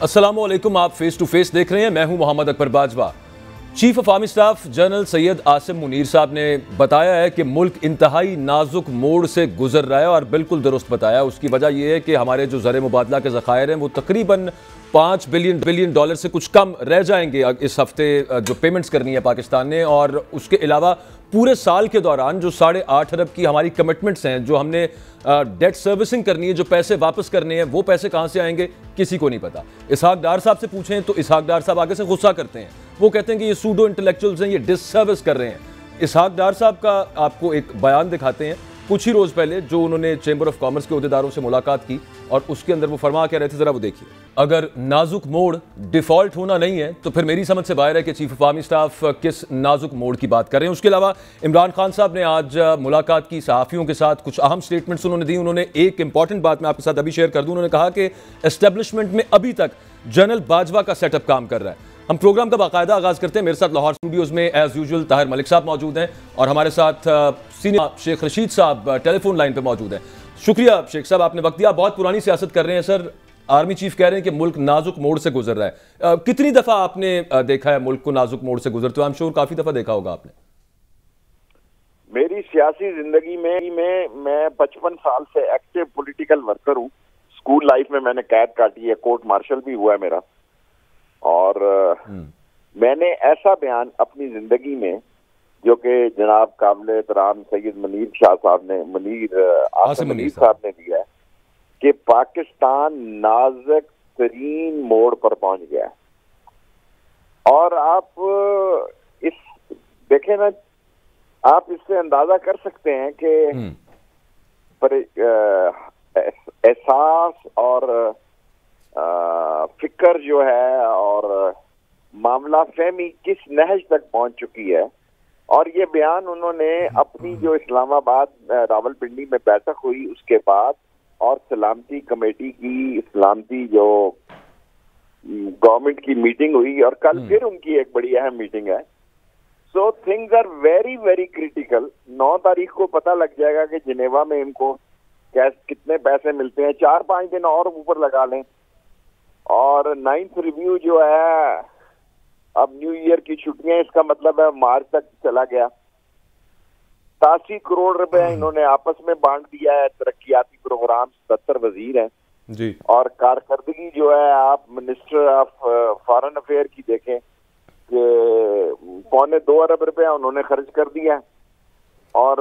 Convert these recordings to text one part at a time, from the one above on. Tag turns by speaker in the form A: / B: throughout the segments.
A: अस्सलामुअलैकुम, आप face to face देख रहे हैं। मैं हूं Mohammad Akbar Bajwa. Chief of army staff general Syed Asim Munir साहब ने बताया है कि मुल्क इंतहाई नाजुक मोड़ से गुजर रहा है और बिल्कुल दुरुस्त बताया। उसकी वजह यह है कि हमारे जो ज़र मुबादला के ज़खायर हैं वो तकरीबन $5 बिलियन से कुछ कम रह जाएंगे इस हफ्ते जो पेमेंट्स करनी है पाकिस्तान ने। और उसके अलावा पूरे साल के दौरान जो 8.5 अरब की हमारी कमिटमेंट्स हैं, जो हमने डेट सर्विसिंग करनी है, जो पैसे वापस करने हैं, वो पैसे कहाँ से आएंगे किसी को नहीं पता। इसहाक डार साहब से पूछें तो इसहाक डार साहब आगे से गुस्सा करते हैं। वो कहते हैं कि ये सूडो इंटेलेक्चुअल्स हैं, ये डिससर्विस कर रहे हैं। इसहाक डार साहब का आपको एक बयान दिखाते हैं कुछ ही रोज पहले, जो उन्होंने चैम्बर ऑफ कॉमर्स के अहदेदारों से मुलाकात की और उसके अंदर वो फरमा क्या रहे थे, जरा वो देखिए। अगर नाजुक मोड़ डिफॉल्ट होना नहीं है तो फिर मेरी समझ से बाहर है कि चीफ ऑफ आर्मी स्टाफ किस नाजुक मोड़ की बात कर रहे हैं। उसके अलावा इमरान खान साहब ने आज मुलाकात की सहाफ़ियों के साथ, कुछ अहम स्टेटमेंट्स उन्होंने दी। उन्होंने एक इंपॉर्टेंट बात मैं आपके साथ अभी शेयर कर दूं। उन्होंने कहा कि एस्टेब्लिशमेंट में अभी तक जनरल बाजवा का सेटअप काम कर रहा है। हम प्रोग्राम का बाकायदा आगाज करते हैं। मेरे साथ लाहौर स्टूडियोज में एज यूजुअल ताहिर मलिक साहब मौजूद हैं और हमारे साथ सीनियर शेख रशीद साहब टेलीफोन लाइन पर मौजूद हैं। शुक्रिया शेख साहब, आपने वक्त दिया। बहुत पुरानी सियासत कर रहे हैं सर। आर्मी चीफ कह रहे हैं कि मुल्क नाजुक मोड़ से गुजर रहा है। कितनी दफा आपने देखा है मुल्क को नाजुक मोड़ से गुजरते हुए? आई एम श्योर काफी दफा देखा होगा आपने।
B: मेरी सियासी जिंदगी में मैं 55 साल से एक्टिव पॉलिटिकल वर्कर हूँ। स्कूल लाइफ में मैंने कैद काटी है, कोर्ट मार्शल भी हुआ है मेरा। और मैंने ऐसा बयान अपनी जिंदगी में जो कि जनाब काबिल एहतराम सैयद मनीर शाह साहब ने आसिम मनीर साहब ने दिया है कि पाकिस्तान नाजुक तरीन मोड़ पर पहुंच गया है। और आप इस देखें ना, आप इससे अंदाजा कर सकते हैं कि एहसास और फिक्र जो है और मामला फहमी किस नहज तक पहुंच चुकी है। और ये बयान उन्होंने अपनी जो इस्लामाबाद रावलपिंडी में बैठक हुई उसके बाद और सलामती कमेटी की सलामती जो गवर्नमेंट की मीटिंग हुई और कल फिर उनकी एक बड़ी अहम मीटिंग है। So things are very very critical. 9 तारीख को पता लग जाएगा कि जिनेवा में इनको कितने पैसे मिलते हैं। 4-5 दिन और ऊपर लगा लें और 9th रिव्यू जो है, अब न्यू ईयर की छुट्टियां, इसका मतलब है मार्च तक चला गया। 87 करोड़ रुपए इन्होंने आपस में बांट दिया है। तरक्याती प्रोग्राम 77 वजीर हैं
A: जी।
B: और कारकर्दगी जो है, आप मिनिस्टर ऑफ फॉरेन अफेयर की देखें कि 2.25 अरब रुपया उन्होंने खर्च कर दिया और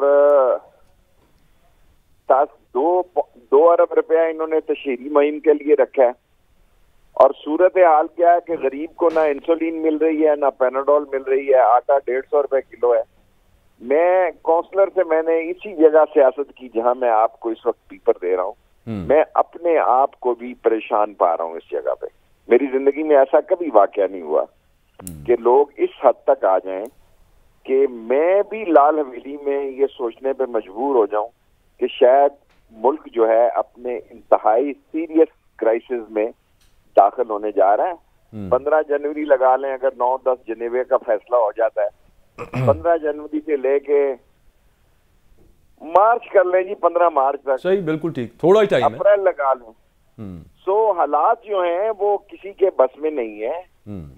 B: 2 अरब रुपया इन्होंने तशहीरी मुहिम के लिए रखा है। और सूरत हाल क्या है कि गरीब को ना इंसुलिन मिल रही है, ना पैनाडोल मिल रही है, आटा 150 रुपए किलो है। मैं काउंसलर से मैंने इसी जगह सियासत की जहां मैं आपको इस वक्त पेपर दे रहा हूं। मैं अपने आप को भी परेशान पा रहा हूं इस जगह पे। मेरी जिंदगी में ऐसा कभी वाकया नहीं हुआ कि लोग इस हद तक आ जाएं कि मैं भी लाल हवेली में ये सोचने पे मजबूर हो जाऊं कि शायद मुल्क जो है अपने इंतहाई सीरियस क्राइसिस में दाखिल होने जा रहा है। 15 जनवरी लगा लें, अगर 9-10 जनवरी का फैसला हो जाता है, 15 जनवरी से लेके मार्च कर लें जी, 15 मार्च तक।
A: सही, बिल्कुल ठीक, थोड़ा ही टाइम है।
B: अप्रैल लगा लें। सो हालात जो हैं वो किसी के बस में नहीं है।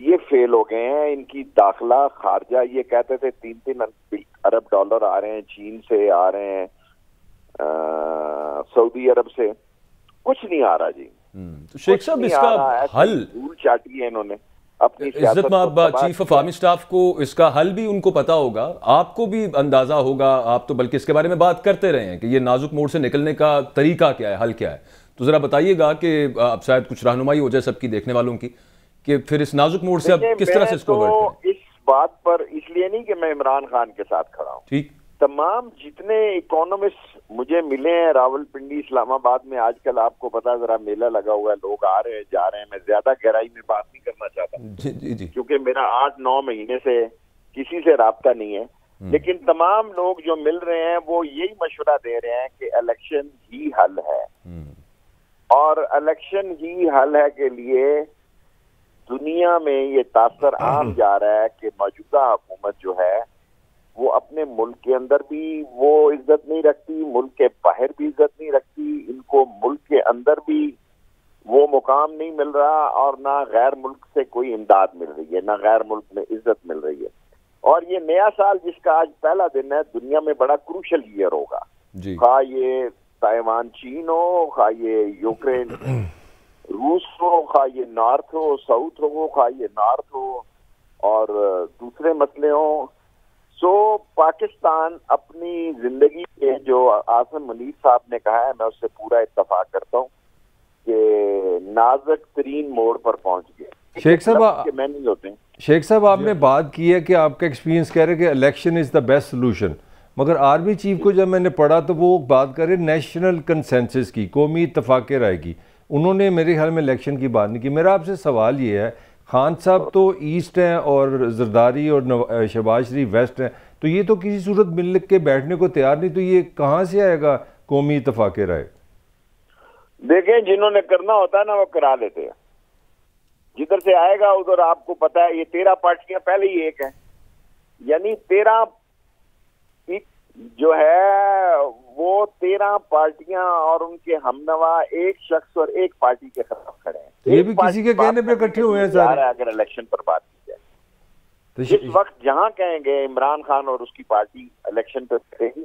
B: ये फेल हो गए हैं। इनकी दाखिला खारजा, ये कहते थे 3-3 अरब डॉलर आ रहे हैं, चीन से आ रहे हैं, सऊदी अरब से, कुछ नहीं आ रहा जी।
A: तो शेख साहब, इसका हल
B: भूल चाटी है इन्होंने अपनी
A: इज्जत माब चीफ ऑफ आर्मी स्टाफ को। इसका हल भी उनको पता होगा, आपको भी अंदाजा होगा। आप तो बल्कि इसके बारे में बात करते रहे हैं कि ये नाजुक मोड़ से निकलने का तरीका क्या है, हल क्या है। तो जरा बताइएगा कि अब शायद कुछ रहनुमाई हो जाए सबकी, देखने वालों की, कि फिर इस नाजुक मोड़ से अब किस तरह से इसको अवॉइड करें।
B: इस बात पर इसलिए नहीं कि मैं इमरान खान के साथ खड़ा हूँ।
A: ठीक,
B: तमाम जितने इकोनॉमिस्ट मुझे मिले हैं रावलपिंडी इस्लामाबाद में, आजकल आपको पता है जरा मेला लगा हुआ है, लोग आ रहे हैं जा रहे हैं। मैं ज्यादा गहराई में बात नहीं करना चाहता क्योंकि मेरा 8-9 महीने से किसी से राब्ता नहीं है। लेकिन तमाम लोग जो मिल रहे हैं वो यही मशवरा दे रहे हैं कि इलेक्शन ही हल है। और इलेक्शन ही हल है के लिए दुनिया में ये तासर आम जा रहा है कि मौजूदा हुकूमत जो है वो अपने मुल्क के अंदर भी वो इज्जत नहीं रखती, मुल्क के बाहर भी इज्जत नहीं रखती। इनको मुल्क के अंदर भी वो मुकाम नहीं मिल रहा और ना गैर मुल्क से कोई इमदाद मिल रही है, ना गैर मुल्क में इज्जत मिल रही है। और ये नया साल जिसका आज पहला दिन है, दुनिया में बड़ा क्रूशल ईयर होगा। खा ये ताइवान चीन हो, खा ये यूक्रेन रूस हो, खा ये नॉर्थ हो साउथ हो, खा ये नॉर्थ हो और दूसरे मसले हो। सो पाकिस्तान अपनी जिंदगी के, जो आसिम मुनीर साहब ने कहा है, मैं उससे पूरा इत्तफाक करता हूँ कि नाजुक तरीन मोड़ पर पहुंच गए।
C: शेख साहब
B: मैं नहीं होते।
C: शेख साहब आपने बात की है कि आपका एक्सपीरियंस कह रहे हैं कि election is the best solution, मगर आर्मी चीफ को जब मैंने पढ़ा तो वो बात कर रहे नेशनल कंसेंसस की, कौमी इत्तफाक राय की। उन्होंने मेरे ख्याल में इलेक्शन की बात नहीं की। मेरा आपसे सवाल ये है, खान साहब तो ईस्ट हैं और जरदारी और शहबाज शरीफ वेस्ट हैं, तो ये तो किसी सूरत मिल के बैठने को तैयार नहीं, तो ये कहाँ से आएगा कौमी इत्तफाक राय?
B: देखें, जिन्होंने करना होता है ना वो करा लेते हैं। जिधर से आएगा उधर आपको पता है, ये 13 पार्टियां पहले ही एक है, यानी 13 जो है वो 13 पार्टियां और उनके हमनवा एक शख्स और एक पार्टी के खिलाफ खड़े हैं।
C: ये भी किसी के कहने पे इकट्ठे हुए हैं सारे।
B: अगर इलेक्शन पर बात की जाए तो इस वक्त जहां कहेंगे इमरान खान और उसकी पार्टी इलेक्शन पर करेगी,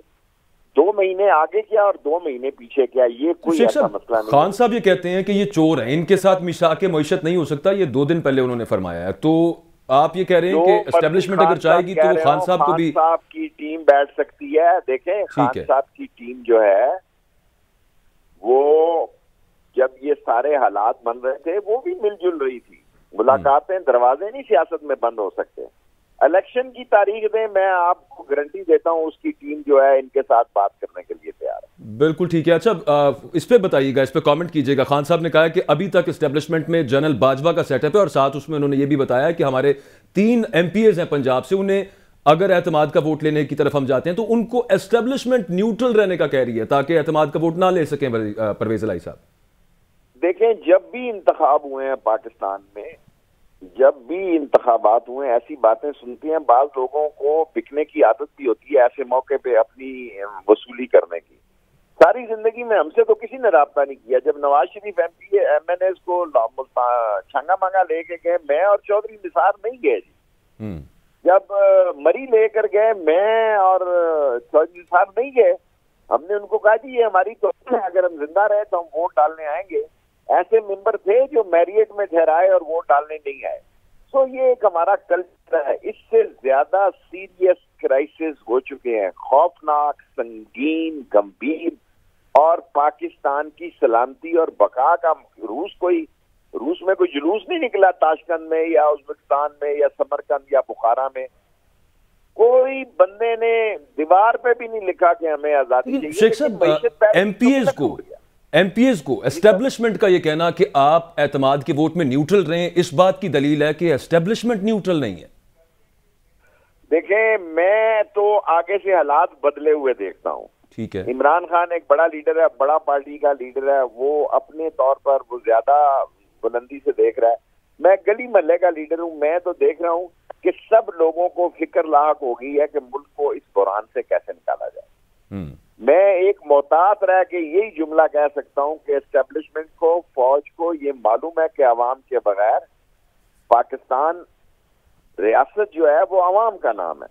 B: 2 महीने आगे क्या और 2 महीने पीछे क्या, ये कोई ऐसा मसला नहीं।
A: खान साहब ये कहते हैं कि ये चोर हैं, इनके साथ मिसाक मईशत नहीं हो सकता, ये 2 दिन पहले उन्होंने फरमाया है। तो आप ये कह रहे हैं कि एस्टेब्लिशमेंट अगर चाहेगी तो खान साहब को भी,
B: खान साहब की टीम बैठ सकती है। देखें, खान साहब की टीम जो है वो जब ये सारे हालात बन रहे थे वो भी मिलजुल रही थी। मुलाकातें, दरवाजे नहीं सियासत में बंद हो सकते। इलेक्शन की तारीख दें, मैं आपको गारंटी देता हूं उसकी टीम जो है इनके साथ बात करने के लिए तैयार है।
A: बिल्कुल ठीक है। अच्छा, इस पे बताइएगा, इस पे कमेंट कीजिएगा। खान साहब ने कहा है कि अभी तक एस्टेब्लिशमेंट में जनरल बाजवा का सेटअप है और साथ उसमें उन्होंने ये भी बताया कि हमारे 3 MPs हैं पंजाब से, उन्हें अगर एतमाद का वोट लेने की तरफ हम जाते हैं तो उनको एस्टेब्लिशमेंट न्यूट्रल रहने का कह रही है ताकि एतमाद का वोट ना ले सकें परवेज इलाही साहब।
B: देखें, जब भी इंतखाब हुए हैं पाकिस्तान में, जब भी इंतखाबात हुए, ऐसी बातें सुनती हैं। बाज लोगों को बिकने की आदत भी होती है ऐसे मौके पे अपनी वसूली करने की। सारी जिंदगी में हमसे तो किसी ने राब्ता नहीं किया। जब नवाज शरीफ MNAs को छंगा मांगा लेके गए, मैं और चौधरी निसार नहीं गए जी। जब मरी लेकर गए, मैं और चौधरी निसार नहीं गए। हमने उनको कहा जी ये हमारी तो अगर हम जिंदा रहे तो हम वोट डालने आएंगे। ऐसे मेंबर थे जो मैरियट में ठहराए और वोट डालने नहीं आए। सो ये एक हमारा कल्चर है। इससे ज्यादा सीरियस क्राइसिस हो चुके हैं, खौफनाक, संगीन, गंभीर, और पाकिस्तान की सलामती और बका का रूस में कोई जुलूस नहीं निकला ताशकंद में या उज्बेकिस्तान में या समरकंद या बुखारा में। कोई बंदे ने दीवार पे भी नहीं लिखा कि हमें आजादी चाहिए।
A: शेख साहब, MPs को एस्टेब्लिशमेंट का ये कहना कि आप एतमाद के वोट में न्यूट्रल रहें, इस बात की दलील है कि एस्टेब्लिशमेंट न्यूट्रल नहीं है।
B: देखें, मैं तो आगे से हालात बदले हुए देखता हूं।
A: ठीक है,
B: इमरान खान एक बड़ा लीडर है, बड़ा पार्टी का लीडर है, वो अपने तौर पर वो ज्यादा बुलंदी से देख रहा है। मैं गली मोहल्ले का लीडर हूं। मैं तो देख रहा हूं कि सब लोगों को फिक्र लाक हो गई है कि मुल्क को इस बुरान से कैसे निकाला जाए। मैं एक मोहतात रह के यही जुमला कह सकता हूं कि एस्टेब्लिशमेंट को, फौज को ये मालूम है कि अवाम के बगैर पाकिस्तान रियासत जो है वो अवाम का नाम है,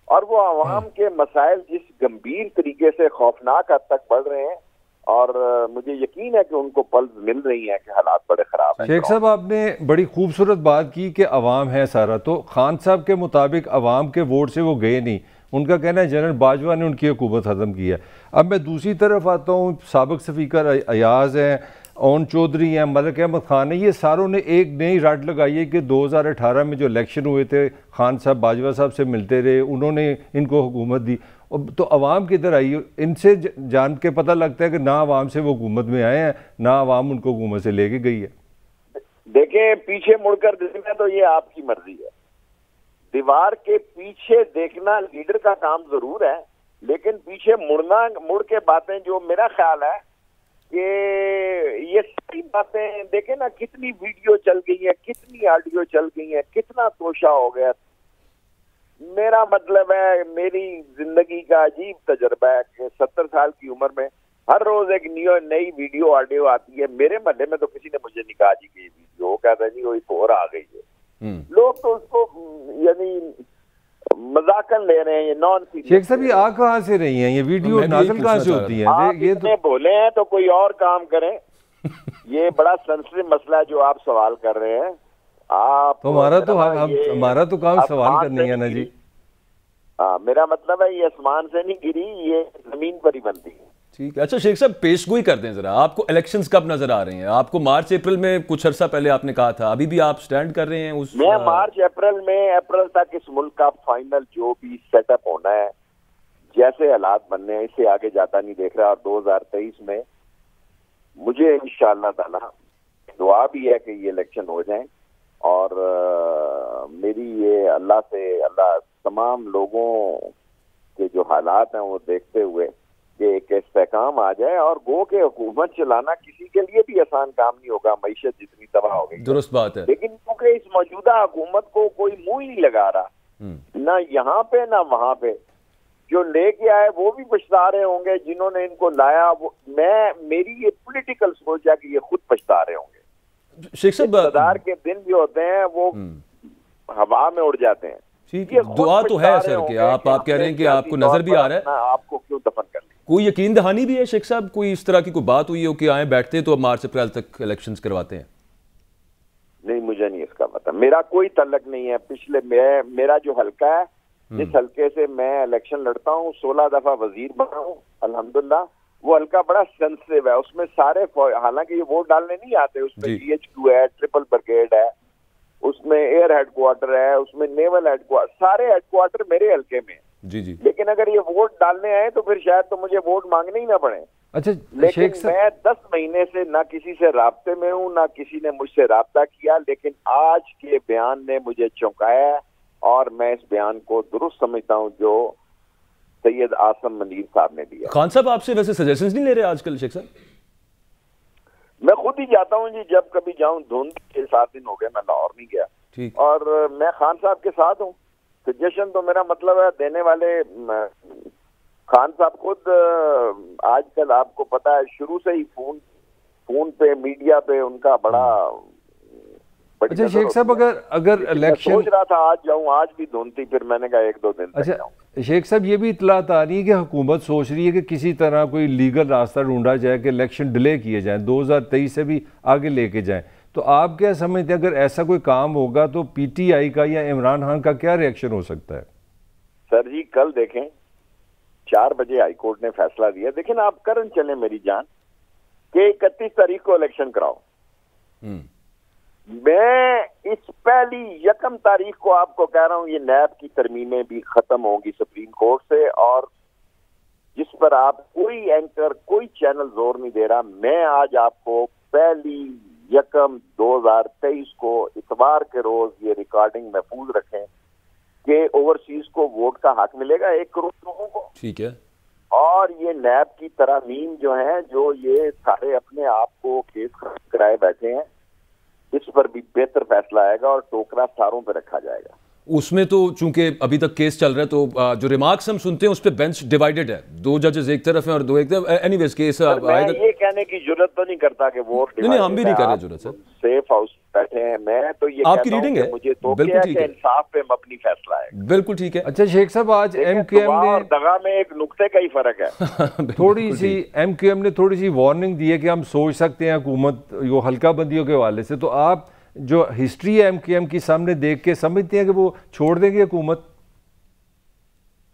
B: और वो अवाम के मसाइल जिस गंभीर तरीके से खौफनाक हद तक बढ़ रहे हैं, और मुझे यकीन है कि उनको पल्स मिल रही है कि हालात बड़े खराब हैं।
C: शेख साहब, आपने बड़ी खूबसूरत बात की कि अवाम है सारा, तो खान साहब के मुताबिक अवाम के वोट से वो गए नहीं। उनका कहना है जनरल बाजवा ने उनकी हुकूमत ख़त्म की है। अब मैं दूसरी तरफ आता हूँ, साबिक स्पीकर अयाज हैं, ओन चौधरी हैं, मलिक अहमद खान है, ये सारों ने एक नई रट लगाई है कि 2018 में जो इलेक्शन हुए थे, खान साहब बाजवा साहब से मिलते रहे, उन्होंने इनको हुकूमत दी। तो अवाम किधर आई? इनसे जान के पता लगता है कि ना अवाम से वो हुकूमत में आए हैं, ना अवाम उनको हुकूमत से लेके गई है।
B: देखें, पीछे मुड़कर देखना तो ये आपकी मर्जी है। दीवार के पीछे देखना लीडर का काम जरूर है, लेकिन पीछे मुड़ के बातें, जो मेरा ख्याल है कि ये सारी बातें देखें ना, कितनी वीडियो चल गई है, कितनी ऑडियो चल गई है, कितना तोशा हो गया। मेरा मतलब है, मेरी जिंदगी का अजीब तजर्बा है कि 70 साल की उम्र में हर रोज एक नई वीडियो ऑडियो आती है। मेरे मोहल्ले में तो किसी ने मुझे नहीं कहा जी कि वीडियो कहता है जी कोई और आ गई है। लोग तो उसको यानी मजाकन ले रहे हैं, ये नॉन सीरियस।
C: शेख साहब ये आ कहाँ से रही हैं, ये वीडियो नाज़िल कहाँ से होती है?
B: ये तो बोले हैं तो कोई और काम करें। ये बड़ा सेंसिटिव मसला है जो आप सवाल कर रहे हैं। आप
C: तो हमारा तो काम सवाल करनी है ना जी।
B: मेरा मतलब है ये आसमान से नहीं गिरी, ये जमीन पर ही बनती है।
A: ठीक है। अच्छा शेख साहब, पेशगोई कर दें जरा, आपको इलेक्शंस कब नजर आ रहे हैं? आपको मार्च अप्रैल में कुछ अरसा पहले आपने कहा था, अभी भी आप स्टैंड कर रहे हैं उस?
B: मैं मार्च अप्रैल तक इस मुल्क का फाइनल जो भी सेटअप होना है, जैसे हालात बनने हैं, इससे आगे जाता नहीं देख रहा। और 2023 में मुझे इंशाअल्लाह ताला दुआ भी है कि ये इलेक्शन हो जाए। और मेरी ये अल्लाह तमाम लोगों के जो हालात हैं वो देखते हुए कि एक इस्तेहकाम आ जाए। और गो के हुकूमत चलाना किसी के लिए भी आसान काम नहीं होगा, मईशत जितनी तबाह हो गई।
A: दुरुस्त बात है।
B: लेकिन क्योंकि इस मौजूदा हुकूमत को कोई मुंह ही नहीं लगा रहा, ना यहाँ पे ना वहां पे, जो लेके आए वो भी पछता रहे होंगे, जिन्होंने इनको लाया वो, मेरी ये पॉलिटिकल सोच है कि ये खुद पछता रहे होंगे।
A: शेख साहब,
B: इक़्तिदार के दिन जो होते हैं वो हवा में उड़ जाते हैं।
A: ठीक है, दुआ तो है सर कि आप कह रहे हैं कि आपको नजर भी आ रहा है,
B: आपको क्यों दफन कर लें।
A: कोई यकीन दहानी भी है शेख साहब? कोई इस तरह की कोई बात हुई हो कि आए बैठते तो अब मार्च अप्रैल तक इलेक्शंस करवाते हैं?
B: नहीं, मुझे नहीं इसका पता, मेरा कोई तल्लक नहीं है। मेरा जो हल्का है, जिस हल्के से मैं इलेक्शन लड़ता हूँ, 16 दफा वजीर बना हूँ अल्हम्दुलिल्लाह, वो हल्का बड़ा सेंसिटिव है। उसमें सारे, हालांकि ये वोट डालने नहीं आते, उसमें GHQ है, ट्रिपल ब्रिगेड है, उसमें एयर हेडक्वार्टर है, उसमें नेवल हेडक्वार्टर, सारे हेडक्वार्टर मेरे हल्के में। जी। लेकिन अगर ये वोट डालने आए तो फिर शायद तो मुझे वोट मांगने ही ना पड़े।
C: अच्छा,
B: लेकिन मैं 10 महीने से ना किसी से राब्ते में हूँ, ना किसी ने मुझसे राब्ता किया। लेकिन आज के बयान ने मुझे चौंकाया और मैं इस बयान को दुरुस्त समझता हूँ जो सैयद आसम मुनीर साहब ने दिया।
A: खान साहब आपसे वैसे सजेशंस नहीं ले रहे आजकल शेख साहब?
B: मैं खुद ही जाता हूँ जी, जब कभी जाऊँ। धुंध के 7 दिन हो गए मैं लाहौर नहीं गया।
A: ठीक।
B: और मैं खान साहब के साथ हूँ। सजेशन तो मेरा मतलब है देने वाले खान साहब खुद आजकल आपको पता है शुरू से ही फोन पे मीडिया पे उनका बड़ा।
C: अच्छा शेख साहब, अगर इलेक्शन,
B: सोच रहा था आज जाऊं, आज भी धुंध थी, फिर मैंने कहा 1-2 दिन तक जाऊं।
C: अच्छा शेख साहब, ये भी इतलात आ रही है कि हुकूमत सोच रही है कि किसी तरह कोई लीगल रास्ता ढूंढा जाए कि इलेक्शन डिले किए जाएं, 2023 से भी आगे लेके जाएं। तो आप क्या समझते हैं, अगर ऐसा कोई काम होगा तो PTI का या इमरान खान का क्या रिएक्शन हो सकता है?
B: सर जी, कल देखें 4 बजे हाईकोर्ट ने फैसला दिया। देखें आप करन चले मेरी जान कि 31 तारीख को इलेक्शन कराओ। मैं इस पहली 1 तारीख को आपको कह रहा हूं, ये नैब की तरमीमें भी खत्म होंगी सुप्रीम कोर्ट से, और जिस पर आप कोई एंकर, कोई चैनल जोर नहीं दे रहा। मैं आज आपको पहली 1/2023 को इतवार के रोज ये रिकॉर्डिंग महफूज रखें कि ओवरसीज को वोट का हक मिलेगा 1 करोड़ लोगों को।
A: ठीक है।
B: और ये नैब की तरमीम जो है, जो ये सारे अपने आप को केस कराए बैठे हैं, इस पर भी बेहतर फैसला आएगा और टोकरा सारों पे रखा जाएगा।
A: उसमें तो चूंकि अभी तक केस चल रहा है तो जो रिमार्क्स हम सुनते हैं उस पर बेंच डिवाइडेड है, 2 जजेस एक तरफ हैं और 2 एक तरफ। एनीवेज केस
B: मैं ये कहने की जरूरत तो नहीं करता कि वोट
A: नहीं, हम भी नहीं कर रहे जरूरत सर।
B: सेफ हाउस बैठे हैं, मैं तो ये
A: आपकी रीडिंग है,
B: मुझे तो
A: बिल्कुल ठीक है,
B: इंसाफ पे मबनी फैसला है।
A: बिल्कुल ठीक है।
C: अच्छा शेख साहब, आज MQM ने
B: दगा में एक नुक्ते का ही फर्क है।
C: थोड़ी सी MQM ने थोड़ी सी वार्निंग दी है कि हम सोच सकते हैं हुकूमत जो हल्का बंदियों के हवाले से। तो आप जो हिस्ट्री है MQM की सामने देख के समझते हैं कि वो छोड़ देंगे हुकूमत?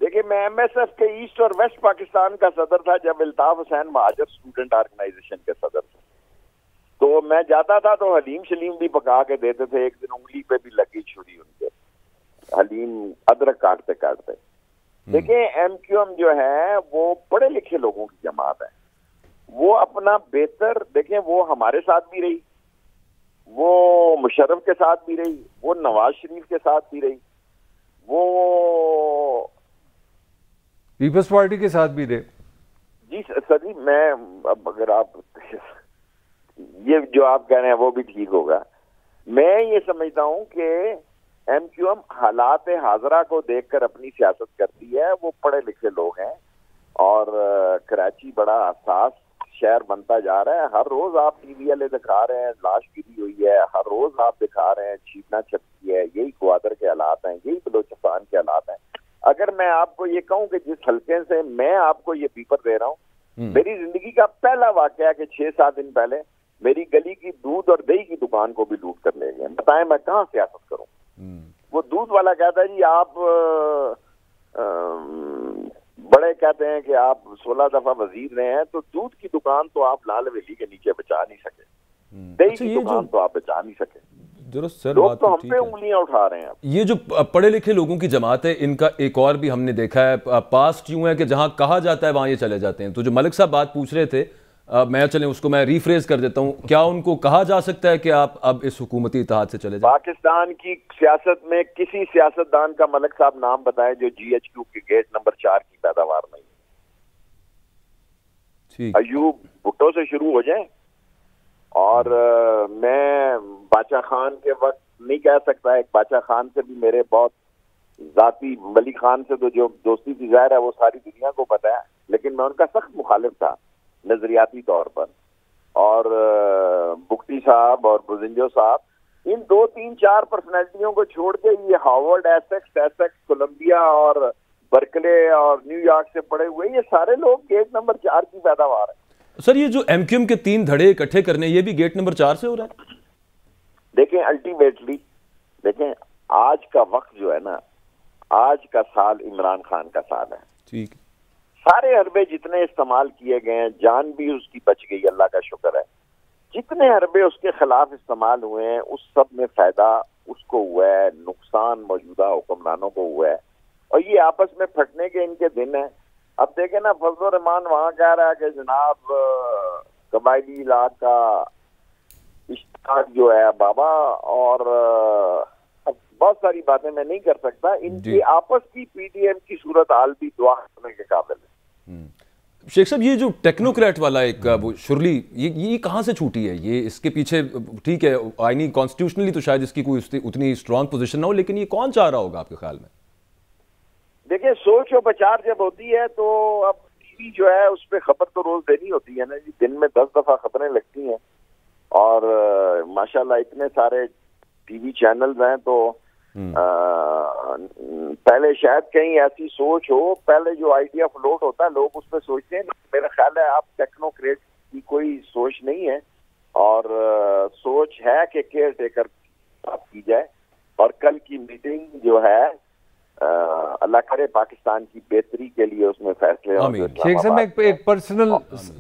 B: देखिए, मैं MSF के ईस्ट और वेस्ट पाकिस्तान का सदर था जब अल्ताफ हुसैन महाजर स्टूडेंट ऑर्गेनाइजेशन के सदर थे। तो मैं जाता था तो हलीम शलीम भी पका के देते थे। एक दिन उंगली पे भी लगी छुरी उनके, हलीम अदरक काटते काटते। देखिए, MQM जो है वो पढ़े लिखे लोगों की जमात है। वो अपना बेहतर देखें, वो हमारे साथ भी रही, वो मुशर्रफ के साथ भी रही, वो नवाज शरीफ के साथ भी रही, वो
C: पीपल्स पार्टी के साथ भी रहे।
B: जी सर जी, मैं अब अगर आप ये जो आप कह रहे हैं वो भी ठीक होगा। मैं ये समझता हूं कि MQM हालात हाजरा को देखकर अपनी सियासत करती है। वो पढ़े लिखे लोग हैं और कराची बड़ा हसास शहर बनता जा रहा है। हर रोज आप टीवी वाले दिखा रहे हैं लाश गिरी हुई है, हर रोज आप दिखा रहे हैं छीटना छपकी है। यही ग्वादर के हालात हैं, यही बलोचिस्तान के हालात हैं। अगर मैं आपको ये कहूं कि जिस हल्के से मैं आपको ये पेपर दे रहा हूँ, मेरी जिंदगी का पहला वाकया है कि 6-7 दिन पहले मेरी गली की दूध और दही की दुकान को भी लूट कर ले गए। बताएं मैं कहाँ सियासत करूं? वो दूध वाला कहता है जी आप बड़े कहते हैं कि आप 16 दफा वजीर रहे हैं, तो दूध की दुकान तो आप लाल हवेली के नीचे बचा नहीं सके, दही की दुकान तो आप बचा नहीं सके।
A: सर
B: लोग तो हम पे उंगलियां उठा रहे हैं।
A: ये जो पढ़े लिखे लोगों की जमात है, इनका एक और भी हमने देखा है, पास्ट यूं है कि जहां कहा जाता है वहां ये चले जाते हैं। तो जो मलिक साहब बात पूछ रहे थे, उसको मैं रिफ्रेज कर देता हूं। क्या उनको कहा जा सकता है कि आप अब इस हुकूमती इत्तेहाद से चले जाएं?
B: पाकिस्तान की सियासत में किसी सियासतदान का मलिक साहब नाम बताएं जो GHQ के गेट नंबर 4 की पैदावार नहीं है। अयूब भुट्टो से शुरू हो जाए। और मैं बादशाह खान के वक्त नहीं कह सकता, एक बादशाह खान से भी मेरे बहुत जाती, वली खान से तो जो दोस्ती की जाहिर है वो सारी दुनिया को पता है, लेकिन मैं उनका सख्त मुखालिफ था नजरियाती तौर पर। और बुख्ती साहब और बुजिंजो साहब, इन 2-3-4 पर्सनैलिटियों को छोड़ के ये हार्वर्ड, एसेक्स, कोलंबिया और बर्कले और न्यूयॉर्क से पढ़े हुए ये सारे लोग गेट नंबर 4 की पैदावार है।
A: सर ये जो MQM के 3 धड़े इकट्ठे करने, ये भी गेट नंबर 4 से हो रहा है?
B: देखें अल्टीमेटली, देखें आज का वक्त जो है ना, आज का साल इमरान खान का साल है।
A: ठीक,
B: सारे हरबे जितने इस्तेमाल किए गए हैं, जान भी उसकी बच गई, अल्लाह का शुक्र है। जितने हरबे उसके खिलाफ इस्तेमाल हुए हैं उस सब में फायदा उसको हुआ है, नुकसान मौजूदा हुक्मरानों को हुआ है, और ये आपस में फटने के इनके दिन है। अब देखें ना, फजल रहमान वहां कह रहा है कि जनाब कबायली इलाका इश्तिहाद जो है बाबा, और अब बहुत सारी बातें मैं नहीं कर सकता। इनकी आपस की PDM की सूरत हाल भी दुआ करने के काबिल है।
A: शेख साहब, ये जो टेक्नोक्रेट वाला एक वो शुरली, ये कहाँ से छूटी है? ये इसके पीछे ठीक है आईनी कॉन्स्टिट्यूशनली तो शायद इसकी कोई उतनी स्ट्रांग पोजीशन ना हो, लेकिन ये कौन चाह रहा होगा आपके ख्याल में?
B: देखिए, सोच और विचार जब होती है तो अब टीवी जो है उस पर खबर तो रोज देनी होती है ना जी। दिन में 10 दफा खबरें लगती हैं, और माशाल्लाह इतने सारे टीवी चैनल्स हैं, तो पहले शायद कहीं ऐसी सोच हो, पहले जो आइडिया फ्लोट होता है लोग उस पर सोचते हैं। मेरा ख्याल है आप टेक्नोक्रेट की कोई सोच नहीं है, और सोच है कि केयर टेकर की जाए, और कल की मीटिंग जो है अल्लाह करे पाकिस्तान की बेहतरी के लिए उसमें फैसले हों।
C: शेख साहब, मैं एक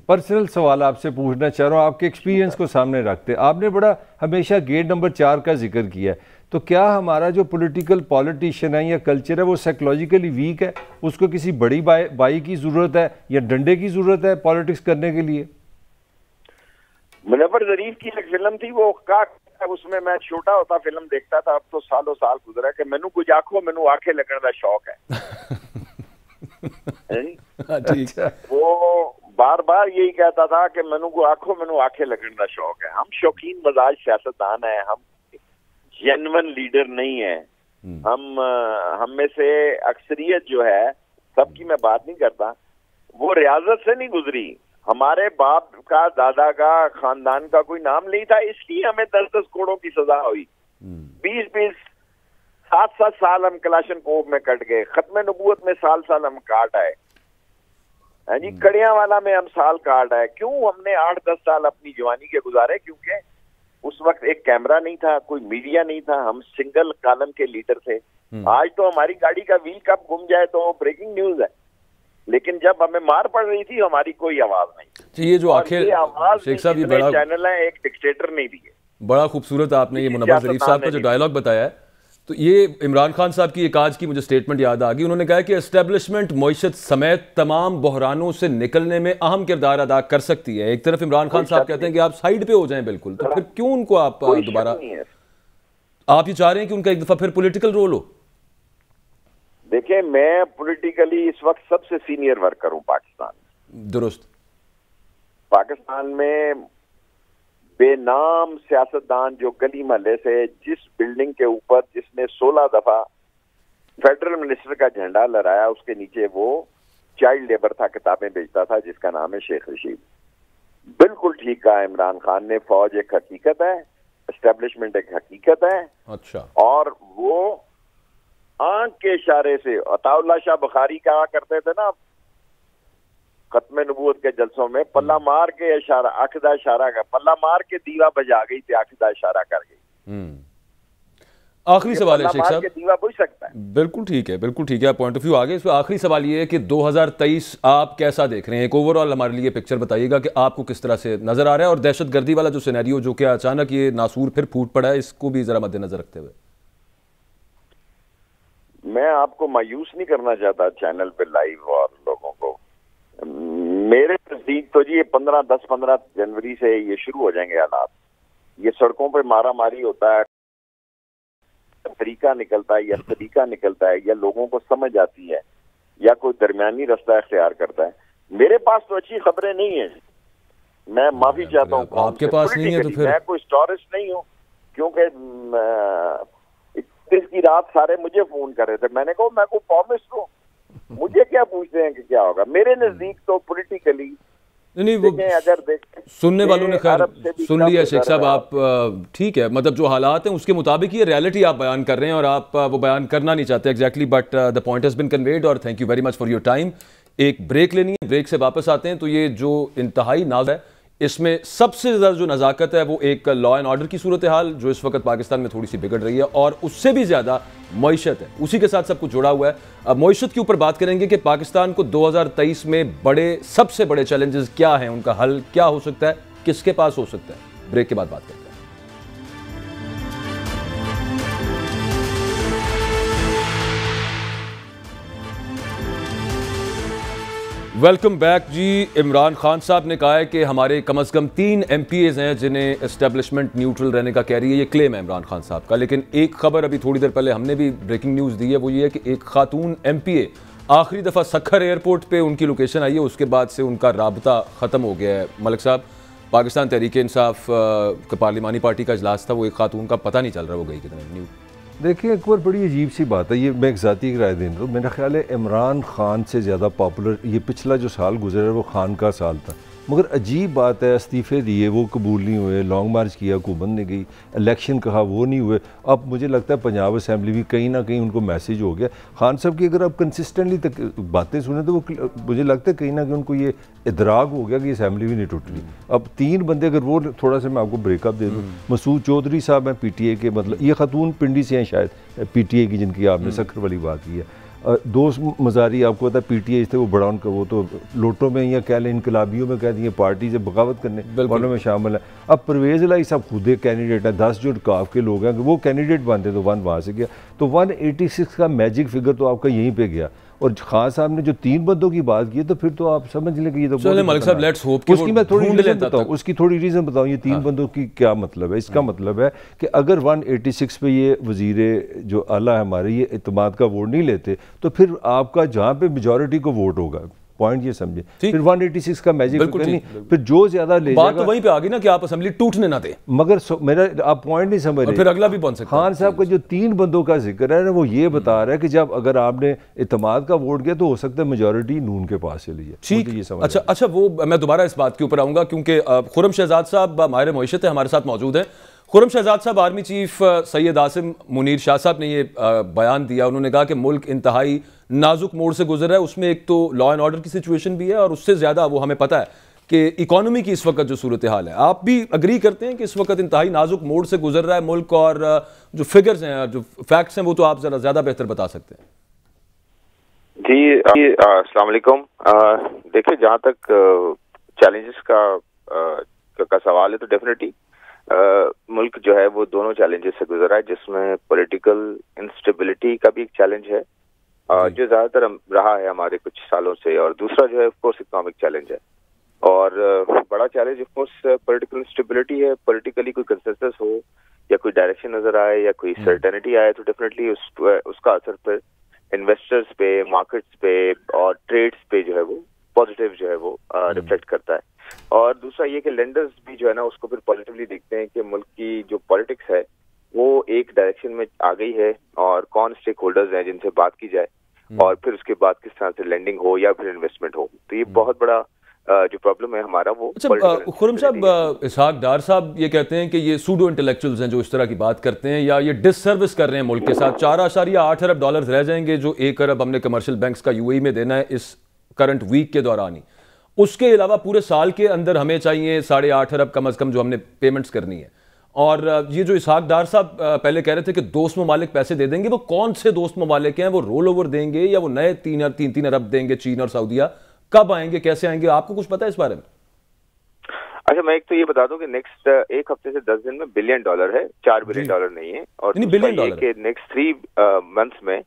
C: पर्सनल सवाल आपसे पूछना चाह रहा हूँ, आपके एक्सपीरियंस को सामने रखते। आपने बड़ा हमेशा गेट नंबर 4 का जिक्र किया है, तो क्या हमारा जो पॉलिटिशियन है या कल्चर है वो साइकोलॉजिकली वीक है? उसको किसी बड़ी बाई की जरूरत है या डंडे की जरूरत है पॉलिटिक्स करने के लिए?
B: मुनव्वर ज़रीफ की एक फिल्म थी, वो उसमें मैं छोटा होता फिल्म देखता था, अब तो सालों साल गुजरा कि मैनू कुछ आखो मैनू आंखें लगने का शौक है।
C: ठीक है।
B: वो बार बार यही कहता था कि मैनू को आखो मैनू आंखें लगने का शौक है। हम शौकीन मजाज सियासतदान है, हम जेन्युइन लीडर नहीं है। हम में से अक्सरियत जो है, सबकी मैं बात नहीं करता, वो रियाजत से नहीं गुजरी। हमारे बाप का, दादा का, खानदान का कोई नाम नहीं था, इसलिए हमें 10-10 करोड़ों की सजा हुई। 20-20 7-7 साल हम कलाशन कोप में कट गए, खत्म नबूवत में साल हम काट आए हैं जी, कड़िया वाला में हम साल काट आए। क्यों? हमने 8-10 साल अपनी जवानी के गुजारे, क्योंकि उस वक्त एक कैमरा नहीं था, कोई मीडिया नहीं था, हम सिंगल कॉलम के लीडर थे। आज तो हमारी गाड़ी का व्हील कब घूम जाए तो ब्रेकिंग न्यूज है, लेकिन जब हमें मार पड़ रही थी हमारी कोई आवाज नहीं।
A: ये जो आखिर शेख साहब, ये बड़ा
B: चैनल है, एक डिक्टेटर नहीं दिए।
A: बड़ा खूबसूरत आपने ये मुनव्वर ज़रीफ साहब का जो डायलॉग बताया है, तो ये इमरान खान साहब की एक आज की मुझे स्टेटमेंट याद आ गई। उन्होंने कहा कि एस्टेब्लिशमेंट मईशत समेत तमाम बहरानों से निकलने में अहम किरदार अदा कर सकती है। एक तरफ इमरान खान साहब कहते हैं कि आप साइड पे हो जाएं बिल्कुल, तो फिर क्यों उनको आप दोबारा, आप ये चाह रहे हैं कि उनका एक दफा फिर पॉलिटिकल रोल हो?
B: देखिए, मैं पॉलिटिकली इस वक्त सबसे सीनियर वर्कर हूं पाकिस्तान में।
A: दुरुस्त।
B: पाकिस्तान में बेनाम सियासतदान जो गली महल्ले से, जिस बिल्डिंग के ऊपर जिसने 16 दफा फेडरल मिनिस्टर का झंडा लहराया, उसके नीचे वो चाइल्ड लेबर था, किताबें बेचता था, जिसका नाम है शेख रशीद। बिल्कुल ठीक कहा इमरान खान ने। फौज एक हकीकत है, एस्टेब्लिशमेंट एक हकीकत है।
A: अच्छा।
B: और वो आंख के इशारे से, अताउल्लाह शाह बुखारी कहा करते थे ना खत्म नबूवत के जलसों में, पल्ला मार के इशारा, आखिदा इशारा का पल्ला मार के दीवा बजा गई थी, आखिदा इशारा कर गई।
A: आखिरी सवाल है शेख साहब,
B: दीवा बुझ सकता है।
A: बिल्कुल ठीक है, बिल्कुल ठीक है, पॉइंट ऑफ व्यू आगे। इसमें आखिरी सवाल ये है कि 2023 आप कैसा देख रहे हैं? एक ओवरऑल हमारे लिए पिक्चर बताइएगा कि आपको किस तरह से नजर आ रहा है, और दहशतगर्दी वाला जो सिनेरियो जो कि अचानक ये नासूर फिर फूट पड़ा है, इसको भी जरा मद्देनजर रखते हुए।
B: मैं आपको मायूस नहीं करना चाहता चैनल पे लाइव और लोगों को। मेरे नजदीक तो जी 10-15 जनवरी से ये शुरू हो जाएंगे हालात। ये सड़कों पे मारा मारी होता है, तरीका निकलता है या तरीका निकलता है, या लोगों को समझ आती है, या कोई दरमियानी रास्ता इख्तियार करता है। मेरे पास तो अच्छी खबरें नहीं है, मैं माफी चाहता हूँ।
A: आपके पास नहीं है तो फिर
B: मैं कोई स्टोरिस्ट नहीं हूँ, क्योंकि की रात सारे मुझे फोन कर रहे थे। मैंने कहा मैं कोई कॉमिस्ट हूँ, मुझे क्या पूछते हैं कि क्या होगा। मेरे नजदीक तो पॉलिटिकली
A: नहीं, वो
B: अगर
A: सुनने वालों ने खैर सुन लिया शेख साहब। आप ठीक है, मतलब जो हालात हैं उसके मुताबिक ये रियलिटी आप बयान कर रहे हैं, और आप वो बयान करना नहीं चाहते exactly, but the point has been conveyed, और thank you very much for your time. एक ब्रेक लेनी है, ब्रेक से वापस आते हैं। तो ये जो इंतहाई नाज है, इसमें सबसे ज़्यादा जो नज़ाकत है वो एक लॉ एंड ऑर्डर की सूरत हाल जो इस वक्त पाकिस्तान में थोड़ी सी बिगड़ रही है, और उससे भी ज़्यादा मईशत है, उसी के साथ सब कुछ जुड़ा हुआ है। अब मईशत के ऊपर बात करेंगे कि पाकिस्तान को 2023 में सबसे बड़े चैलेंजेस क्या हैं, उनका हल क्या हो सकता है, किसके पास हो सकता है। ब्रेक के बाद बात करते हैं। वेलकम बैक जी। इमरान खान साहब ने कहा है कि हमारे कम से कम 3 MPAs हैं जिन्हें एस्टेब्लिशमेंट न्यूट्रल रहने का कह रही है, ये क्लेम है इमरान खान साहब का। लेकिन एक खबर अभी थोड़ी देर पहले हमने भी ब्रेकिंग न्यूज़ दी है, वो ये है कि एक खातून MPA आखिरी दफ़ा सखर एयरपोर्ट पे उनकी लोकेशन आई है, उसके बाद से उनका राबता ख़त्म हो गया है। मलिक साहब, पाकिस्तान तहरीक इंसाफ का पार्लिमानी पार्टी का इजलास था, वो एक खातून का पता नहीं चल रहा वो गई कितने। न्यूज़
C: देखिए, एक बार बड़ी अजीब सी बात है, ये मैं एक ज़ाती राय देना हूँ। मेरा ख्याल है इमरान खान से ज़्यादा पॉपुलर ये पिछला जो साल गुजरा वो खान का साल था। मगर अजीब बात है, इस्तीफ़े दिए वो कबूल नहीं हुए, लॉन्ग मार्च किया हुकूमत ने गई, इलेक्शन कहा वो नहीं हुए। अब मुझे लगता है पंजाब असम्बली भी कहीं ना कहीं उनको मैसेज हो गया। खान साहब की अगर आप कंसिस्टेंटली तक बातें सुने तो वो मुझे लगता है कहीं ना कहीं उनको ये इदराक हो गया कि असम्बली भी नहीं टूट रही। अब 3 बंदे, अगर वो थोड़ा सा मैं आपको ब्रेकअप दे दूँ, मसूद चौधरी साहब हैं PTA के, मतलब ये खातून पिंडी से हैं शायद PTA की, जिनकी आपने सखर वाली बात की है। दोस्त मजारी आपको पता है PTA थे, वो बड़ा उनका वो तो लोटों में या कह लें इनकलाबियों में कह दिए पार्टी से बगावत करने वालों में शामिल है। अब परवेज़ इलाही साहब खुद एक कैंडिडेट है, 10 जो काफ के लोग हैं वो कैंडिडेट बनते तो 1 वहाँ से गया, तो 186 का मैजिक फिगर तो आपका यहीं पे गया। और खान साहब ने जो 3 बंदों की बात की तो फिर तो आप समझ लें कि ये तो
A: मलिक साहब लेट्स होप कि
C: उसकी मैं थोड़ी रीज़न बताऊँ, उसकी थोड़ी रीज़न बताऊँ। ये 3 बंदों की क्या मतलब है? इसका मतलब है कि अगर 186 पे ये वजीरे जो आला है हमारे ये इत्तेमाद का वोट नहीं लेते तो फिर आपका जहाँ पे मेजॉरिटी को वोट होगा, पॉइंट ये समझे, फिर 186 का मैजिक नहीं, फिर जो ज्यादा ले
A: बात तो वहीं पे आ गई ना कि आप असेंबली टूटने ना दे।
C: मगर मेरा आप पॉइंट नहीं समझ रहे,
A: फिर अगला भी बन सकता है।
C: खान साहब का जो 3 बंदों का जिक्र है ना, वो ये बता रहा है कि जब अगर आपने इत्तेमाद का वोट किया तो हो सकता है मेजॉरिटी नून के पास चली जाए।
A: ठीक, अच्छा, वो मैं दोबारा इस बात के ऊपर आऊंगा क्योंकि खुर्रम शहजाद साहब माहिर मईशत है हमारे साथ मौजूद है। खुर्रम शहजाद साहब, आर्मी चीफ सैयद आसिम मुनीर शाह साहब ने ये बयान दिया। उन्होंने कहा कि मुल्क इंतहाई नाजुक मोड़ से गुजर रहा है, उसमें एक तो लॉ एंड ऑर्डर की सिचुएशन भी है, और उससे ज़्यादा वो हमें पता है कि इकोनॉमी की इस वक्त जो सूरत हाल है। आप भी अग्री करते हैं कि इस वक्त इंतहाई नाजुक मोड़ से गुजर रहा है मुल्क, और जो फिगर्स हैं, जो फैक्ट्स हैं, वो तो आप ज़रा ज़्यादा बेहतर बता सकते हैं।
D: जी अस्सलाम वालेकुम। देखिए, जहाँ तक चैलेंजेस का सवाल है तो डेफिनेटली मुल्क जो है वो दोनों चैलेंजेस से गुजरा है, जिसमें पॉलिटिकल इंस्टेबिलिटी का भी एक चैलेंज है जो ज्यादातर रहा है हमारे कुछ सालों से, और दूसरा जो है ऑफ कोर्स इकोनॉमिक चैलेंज है। और बड़ा challenge of course political instability है। पॉलिटिकली कोई कंसेंसस हो या कोई डायरेक्शन नजर आए या कोई सर्टेनिटी आए तो डेफिनेटली उसका असर फिर इन्वेस्टर्स पे, मार्केट्स पे और ट्रेड्स पे जो है वो पॉजिटिव जो है वो रिफ्लेक्ट करता है। और दूसरा ये कि लेंडर्स भी जो है ना उसको फिर पॉजिटिवली देखते हैं कि मुल्क की जो पॉलिटिक्स है वो एक डायरेक्शन में आ गई है, और कौन स्टेक होल्डर्स हैं जिनसे बात की जाए, और फिर उसके बाद किस तरह से लेंडिंग हो या फिर इन्वेस्टमेंट हो। तो ये बहुत बड़ा जो प्रॉब्लम है हमारा वो।
A: अच्छा खुर्रम साहब, इसहाक डार साहब ये कहते हैं कि ये सूडो इंटेलेक्चुअल्स हैं जो इस तरह की बात करते हैं, या ये डिससर्विस कर रहे हैं मुल्क के साथ। 4.8 अरब डॉलर रह जाएंगे जो 1 अरब हमने कमर्शियल बैंक्स का यूएई में देना है इस करंट वीक के दौरान ही। उसके अलावा पूरे साल के अंदर हमें चाहिए 8.5 अरब कम अज़ कम जो हमने पेमेंट्स करनी है। और ये जो इसहाक डार साहब पहले कह रहे थे कि दोस्त ममालिक पैसे दे देंगे, वो कौन से दोस्त ममालिक हैं? वो रोल ओवर देंगे या वो नए 3 अरब देंगे चीन और सऊदीया? कब आएंगे, कैसे आएंगे, आपको कुछ पता है इस बारे में?
D: अच्छा, मैं एक तो ये बता दूं कि नेक्स्ट 1 हफ्ते से 10 दिन में $1 बिलियन है, $4 बिलियन नहीं है। और
A: $1 बिलियन
D: के नेक्स्ट 3 मंथ्स में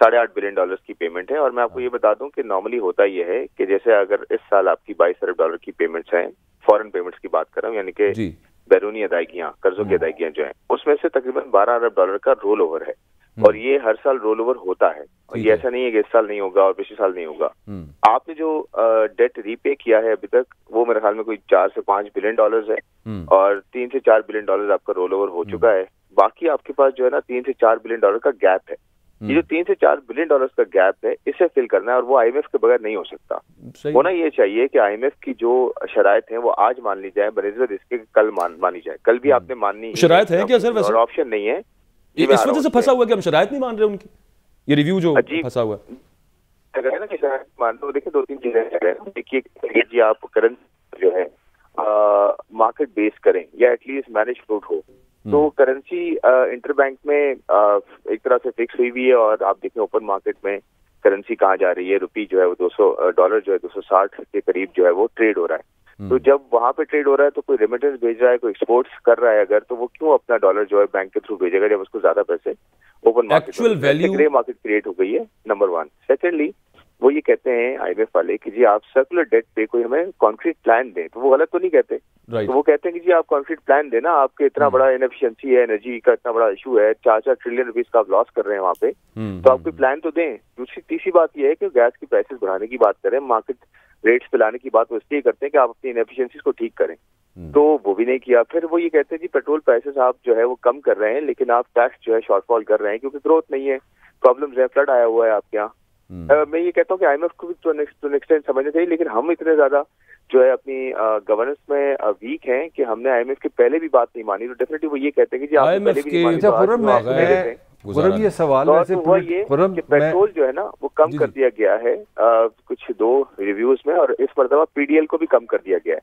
D: $8.5 बिलियन की पेमेंट है। और मैं आपको ये बता दूं कि नॉर्मली होता ये है कि जैसे अगर इस साल आपकी $22 अरब की पेमेंट्स हैं, फॉरेन पेमेंट्स की बात कर रहा हूँ, यानी कि बैरूनी अदायगियां, कर्जों की अदायगियां जो हैं, उसमें से तकरीबन $12 अरब का रोल ओवर है। और ये हर साल रोल ओवर होता है, और ये ऐसा नहीं है कि इस साल नहीं होगा और पिछले साल नहीं होगा। आपने जो डेट रीपे किया है अभी तक, वो मेरे ख्याल में कोई $4 से $5 बिलियन है, और $3 से $4 बिलियन आपका रोल ओवर हो चुका है। बाकी आपके पास जो है ना $3 से $4 बिलियन का गैप है। ये जो $3 से $4 बिलियन का गैप है, इसे फिल करना है, और वो IMF के बगैर नहीं हो सकता। होना ये चाहिए कि IMF की जो शराइत है वो आज मान ली जाए, बनिस्बत इसके कल मानी जाए। कल भी आपने माननी
A: शराइत है क्या सर? वैसे
D: ऑप्शन नहीं है,
A: इस वजह से फंसा हुआ कि हम शराइत नहीं मान रहे उनकी, ये रिव्यू जो फंसा हुआ
D: है ना कि शराइत मान लो। देखिए 2-3 चीजें हैं। देखिए जी, आप करेंसी जो है मार्केट बेस करें या एटलीस्ट मैनेज फ्लोट हो, तो करेंसी इंटरबैंक में एक तरह से फिक्स हुई है। और आप देखें ओपन मार्केट में करेंसी कहाँ जा रही है, रुपी जो है वो $200 जो है 260 के करीब जो है वो ट्रेड हो रहा है। तो जब वहां पे ट्रेड हो रहा है तो कोई रेमिटेंस भेज रहा है, कोई एक्सपोर्ट्स कर रहा है अगर, तो वो क्यों अपना डॉलर जो है बैंक के थ्रू भेजेगा जब उसको ज्यादा पैसे open market grey market create हो गई है, नंबर 1। सेकेंडली, वो ये कहते हैं IMF वाले कि जी आप सर्कुलर डेट पे कोई हमें कॉन्क्रीट प्लान दें, तो वो गलत तो नहीं कहते। तो वो कहते हैं कि जी आप कॉन्क्रीट प्लान देना, आपके इतना बड़ा इनएफिशिएंसी है, एनर्जी का इतना बड़ा इशू है, 4-4 ट्रिलियन रुपीज का आप लॉस कर रहे हैं वहाँ पे, तो आप कोई प्लान तो दें। तीसरी बात ये है कि गैस की प्राइसेस बढ़ाने की बात करें, मार्केट रेट्स पे लाने की बात वो इसलिए करते हैं कि आप अपनी इनएफिशिएंसीज को ठीक करें, तो वो भी नहीं किया। फिर वो ये कहते हैं जी पेट्रोल प्राइसेस आप जो है वो कम कर रहे हैं, लेकिन आप टैक्स जो है शॉर्टफॉल कर रहे हैं क्योंकि ग्रोथ नहीं है, प्रॉब्लम्स है, फ्लड आया हुआ है आपके यहाँ। मैं ये कहता हूँ कि IMF को भी तो नेक्स्ट एक्सटेंड समझना चाहिए, लेकिन हम इतने ज्यादा जो है अपनी गवर्नेंस में वीक हैं कि हमने IMF के पहले भी बात नहीं मानी। तो डेफिनेटली वो ये कहते हैं कि जी आप पहले भी नहीं मानी।
C: ये सवाल
D: पेट्रोल जो है ना वो कम कर दिया गया है कुछ 2 रिव्यूज में, और इस मरतबा PDL को भी कम कर दिया गया है।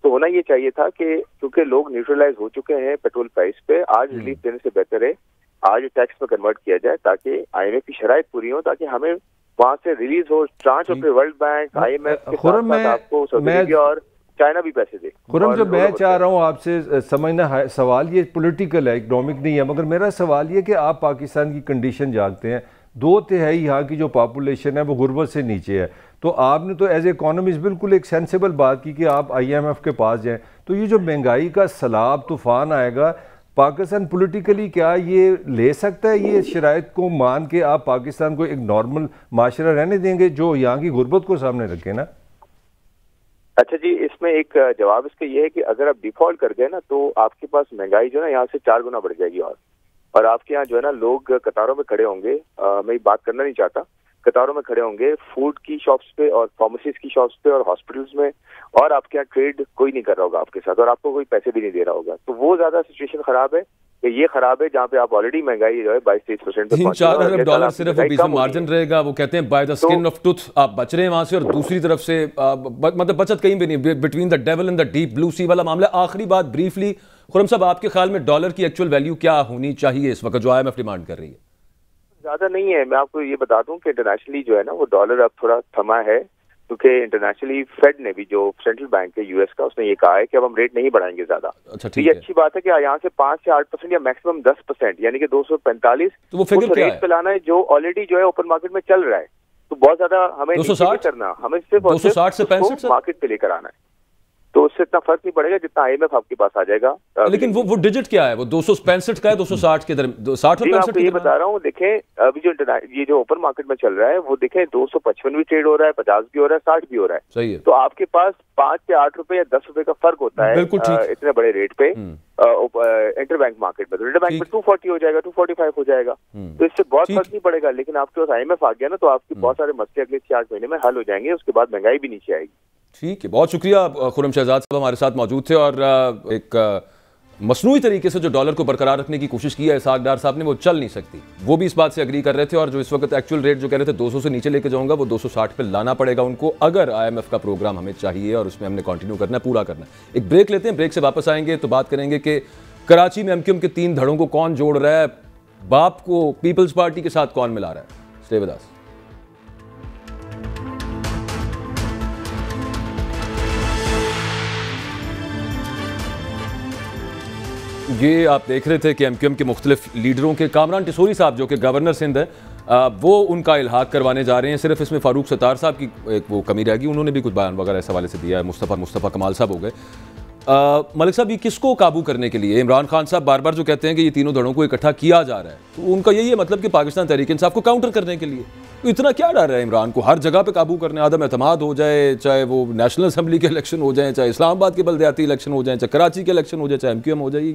D: तो होना ये चाहिए था कि क्योंकि लोग न्यूट्रलाइज हो चुके हैं पेट्रोल प्राइस पे, आज रिलीफ देने से बेहतर है आज टैक्स में कन्वर्ट किया जाए ताकि IMF की शराइत पूरी हो, ताकि हमें वहां से रिलीज हो tranche of world bank, IMF के साथ आपको सऊदी और चाइना भी पैसे दे।
C: खुर्रम, जो मैं चाह रहा हूँ आपसे समझना, सवाल ये पॉलिटिकल है, इकोनॉमिक नहीं है, मगर मेरा सवाल ये कि आप पाकिस्तान की कंडीशन जानते हैं, 2/3 यहाँ की जो पॉपुलेशन है वो गुर्बत से नीचे है। तो आपने तो एज इकोनॉमिस्ट बिल्कुल एक सेंसिबल बात की कि आप IMF के पास जाएं। तो ये जो महंगाई का सैलाब तूफान आएगा, पाकिस्तान पॉलिटिकली क्या ये ले सकता है? ये शराइत को मान के आप पाकिस्तान को एक नॉर्मल माशरा रहने देंगे जो यहाँ की गुर्बत को सामने रखे ना?
D: अच्छा जी, इसमें एक जवाब इसका ये है कि अगर आप डिफॉल्ट कर गए ना तो आपके पास महंगाई जो है ना यहाँ से 4 गुना बढ़ जाएगी, और आपके यहाँ जो है ना लोग कतारों में खड़े होंगे। मैं ये बात करना नहीं चाहता, कतारों में खड़े होंगे फूड की शॉप्स पे और फार्मेसीज की शॉप्स पे और हॉस्पिटल्स में, और आपके यहाँ ट्रेड कोई नहीं कर रहा होगा आपके साथ और आपको कोई पैसे भी नहीं दे रहा होगा। तो वो ज्यादा सिचुएशन खराब है कि ये खराब है जहाँ पे आप ऑलरेडी महंगाई जो है 22-23%
A: 3-4 अरब डॉलर सिर्फ बीच में मार्जिन रहेगा। वो कहते हैं by the skin of tooth आप बच रहे हैं वहां से, और दूसरी तरफ से मतलब बचत कहीं भी नहीं, between the devil and the deep blue sea वाला मामला। आखिरी बात ब्रीफली, खुर्रम साहब, आपके ख्याल में डॉलर की एक्चुअल वैल्यू क्या होनी चाहिए इस वक्त जो IMF डिमांड कर रही है?
D: ज्यादा नहीं है। मैं आपको ये बता दूं कि इंटरनेशनली जो है ना वो डॉलर अब थोड़ा थमा है, क्योंकि इंटरनेशनली फेड ने भी, जो सेंट्रल बैंक है US का, उसने ये कहा है कि अब हम रेट नहीं बढ़ाएंगे ज्यादा।
A: अच्छा,
D: तो ये अच्छी बात है कि यहाँ से 5 से 8% या मैक्सिमम 10% यानी कि 245
A: तो वो फिगर क्या
D: रेट पे लाना है जो ऑलरेडी जो है ओपन मार्केट में चल रहा है। तो बहुत ज्यादा हमें
A: 260
D: करना, हमें सिर्फ
A: 260 से 65
D: मार्केट पे लेकर आना है, तो उससे इतना फर्क नहीं पड़ेगा जितना IMF आपके पास आ जाएगा।
A: लेकिन वो डिजिट क्या है? वो 265 का है, 260 के दरमियान, 60 और 65
D: ये बता रहा हूँ। देखें अभी जो ये जो ओपन मार्केट में चल रहा है वो देखें 255 भी ट्रेड हो रहा है, 50 भी हो रहा है, 60 भी हो रहा है।
A: सही है।
D: तो आपके पास 5 से 8 रुपए या 10 रुपए का फर्क होता है इतने बड़े रेट पे इंटरबैंक मार्केट में। तो इंटरबैंक में 240 हो जाएगा, 245 हो जाएगा, तो इससे बहुत फर्क नहीं पड़ेगा। लेकिन आपके पास IMF आ गया ना तो आपके बहुत सारे मसले अगले 6-8 महीने में हल हो जाएंगे, उसके बाद महंगाई भी नीचे आएगी।
A: ठीक है, बहुत शुक्रिया। खुर्रम शहजाद साहब हमारे साथ मौजूद थे और एक मसनूई तरीके से जो डॉलर को बरकरार रखने की कोशिश की है इसहाक डार साहब ने, वो चल नहीं सकती। वो भी इस बात से एग्री कर रहे थे और जो इस वक्त एक्चुअल रेट जो कह रहे थे 200 से नीचे लेके जाऊंगा, वो 260 पे लाना पड़ेगा उनको अगर IMF का प्रोग्राम हमें चाहिए और उसमें हमने कंटिन्यू करना है, पूरा करना है। एक ब्रेक लेते हैं, ब्रेक से वापस आएंगे तो बात करेंगे कि कराची में MQM के 3 धड़ों को कौन जोड़ रहा है, बाप को पीपल्स पार्टी के साथ कौन मिला रहा है। Stay with us. ये आप देख रहे थे कि MQM के मुख्तलिफ लीडरों के कामरान टिसोरी साहब जो कि गवर्नर सिंध है, वो उनका इल्हाक करवाने जा रहे हैं। सिर्फ इसमें फारूक सत्तार साहब की एक वो कमी रहेगी, उन्होंने भी कुछ बयान वगैरह इस हवाले से दिया है। मुस्तफ़ा कमाल साहब हो गए। मलिक साहब, ये किसको काबू करने के लिए इमरान खान साहब बार बार जो कहते हैं कि ये तीनों धड़ों को इकट्ठा किया जा रहा है, तो उनका यही है मतलब कि पाकिस्तान तहरीक इंसाफ को काउंटर करने के लिए। तो इतना क्या डर है इमरान को हर जगह पे काबू करने? आदम एतमाद हो जाए, चाहे वो नेशनल असम्बली के इलेक्शन हो जाए, चाहे इस्लामाबाद के बल्दियाती इलेक्शन हो जाए, चाहे कराची के इलेक्शन हो जाए, चाहे MQM हो जाए।